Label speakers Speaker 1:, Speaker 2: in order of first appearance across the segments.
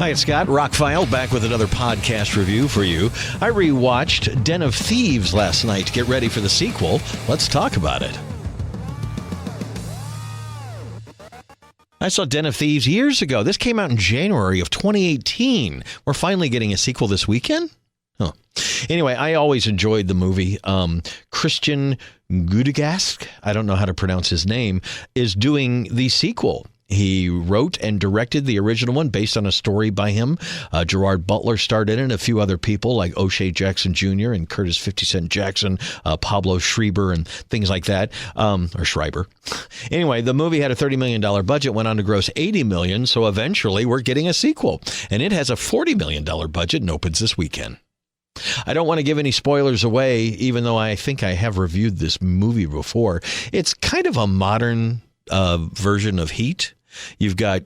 Speaker 1: Hi, it's Scott. ROCKFILE back with another podcast review for you. I rewatched Den of Thieves last night to get ready for the sequel. Let's talk about it. I saw Den of Thieves years ago. This came out in January of 2018. We're finally getting a sequel this weekend? Huh. Anyway, I always enjoyed the movie. Christian Gudegask, I don't know how to pronounce his name, is doing the sequel. He wrote and directed the original one based on a story by him. Gerard Butler starred in it, a few other people like O'Shea Jackson Jr. and Curtis 50 Cent Jackson, Pablo Schreiber and things like that, or Schreiber. Anyway, the movie had a $30 million budget, went on to gross $80 million, so eventually we're getting a sequel. And it has a $40 million budget and opens this weekend. I don't want to give any spoilers away, even though I think I have reviewed this movie before. It's kind of a modern version of Heat. You've got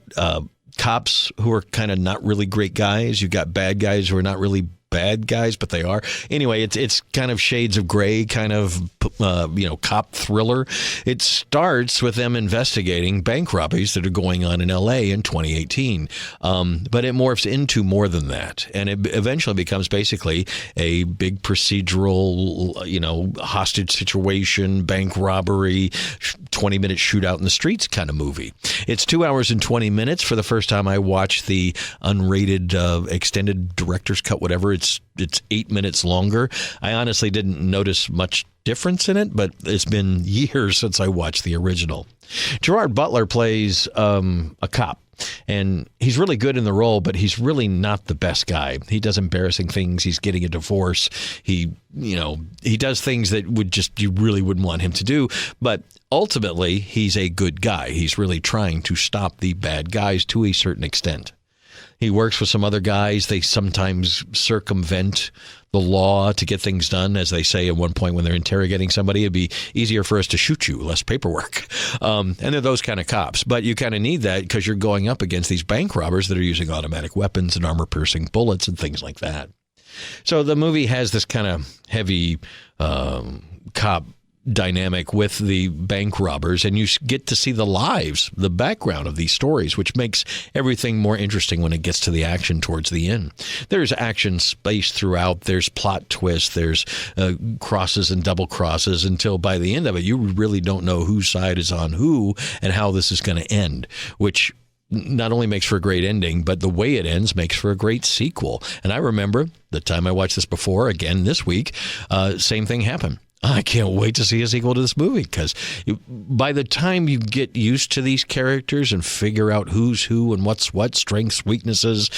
Speaker 1: cops who are kind of not really great guys. You've got bad guys who are not really bad guys, but they are. Anyway, it's kind of shades of gray, kind of cop thriller. It starts with them investigating bank robberies that are going on in L.A. in 2018, but it morphs into more than that, and it eventually becomes basically a big procedural, hostage situation, bank robbery, 20-minute shootout in the streets kind of movie. It's 2 hours and 20 minutes. For the first time, I watched the unrated extended director's cut, whatever. It's 8 minutes longer. I honestly didn't notice much difference in it, but it's been years since I watched the original. Gerard Butler plays a cop, and he's really good in the role, but he's really not the best guy. He does embarrassing things. He's getting a divorce. He does things that you really wouldn't want him to do, but ultimately he's a good guy. He's really trying to stop the bad guys to a certain extent. He works with some other guys. They sometimes circumvent the law to get things done. As they say at one point when they're interrogating somebody, it'd be easier for us to shoot you, less paperwork. And they're those kind of cops. But you kind of need that because you're going up against these bank robbers that are using automatic weapons and armor-piercing bullets and things like that. So the movie has this kind of heavy cop dynamic with the bank robbers, and you get to see the lives, the background of these stories, which makes everything more interesting when it gets to the action towards the end. There's action spaced throughout, there's plot twists, there's crosses and double crosses, until by the end of it, you really don't know whose side is on who and how this is going to end, which not only makes for a great ending, but the way it ends makes for a great sequel. And I remember the time I watched this before, again this week, same thing happened. I can't wait to see a sequel to this movie, because by the time you get used to these characters and figure out who's who and what's what, strengths, weaknesses,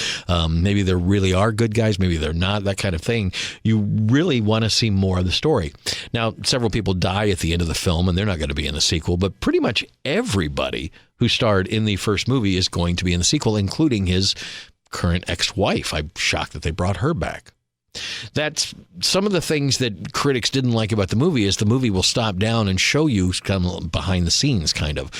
Speaker 1: maybe there really are good guys, maybe they're not, that kind of thing, you really want to see more of the story. Now, several people die at the end of the film, and they're not going to be in the sequel, but pretty much everybody who starred in the first movie is going to be in the sequel, including his current ex-wife. I'm shocked that they brought her back. That's some of the things that critics didn't like about the movie, is the movie will stop down and show you kind of behind the scenes, kind of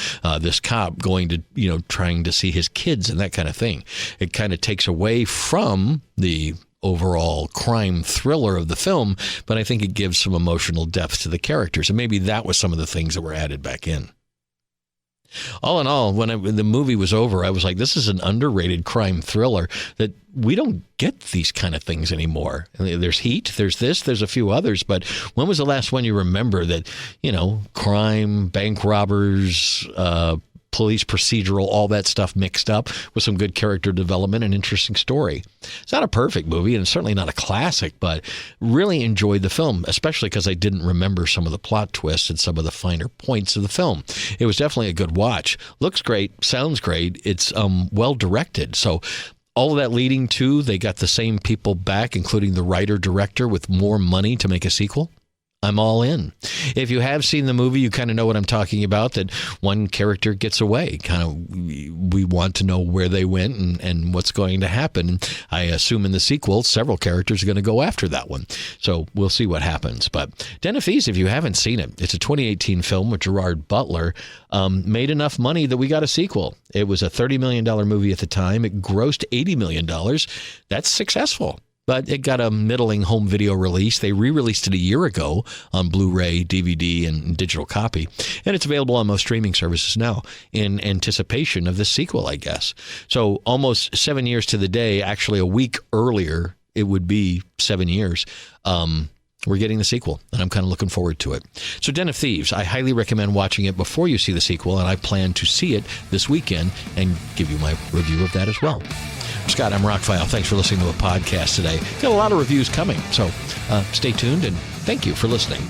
Speaker 1: this cop going to, trying to see his kids and that kind of thing. It kind of takes away from the overall crime thriller of the film, but I think it gives some emotional depth to the characters. And maybe that was some of the things that were added back in. All in all, when the movie was over, I was like, this is an underrated crime thriller that we don't get these kind of things anymore. There's Heat, there's this, there's a few others, but when was the last one you remember that, crime, bank robbers, police procedural, all that stuff mixed up with some good character development and interesting story? It's not a perfect movie, and it's certainly not a classic, but really enjoyed the film, especially because I didn't remember some of the plot twists and some of the finer points of the film. It was definitely a good watch. Looks great, sounds great. It's well directed. So all of that leading to, they got the same people back, including the writer-director, with more money to make a sequel. I'm all in. If you have seen the movie, you kind of know what I'm talking about, that one character gets away. Kind of, we want to know where they went and what's going to happen. I assume in the sequel, several characters are going to go after that one. So we'll see what happens. But Den of Thieves, if you haven't seen it, it's a 2018 film with Gerard Butler, made enough money that we got a sequel. It was a $30 million movie at the time. It grossed $80 million. That's successful. but it got a middling home video release. They re-released it a year ago on Blu-ray, DVD, and digital copy, and it's available on most streaming services now in anticipation of the sequel, I guess. So almost 7 years to the day, actually a week earlier, it would be 7 years. We're getting the sequel, and I'm kind of looking forward to it. So Den of Thieves, I highly recommend watching it before you see the sequel, and I plan to see it this weekend and give you my review of that as well. Scott, I'm ROCKFILE. Thanks for listening to a podcast today. Got a lot of reviews coming, so stay tuned, and thank you for listening.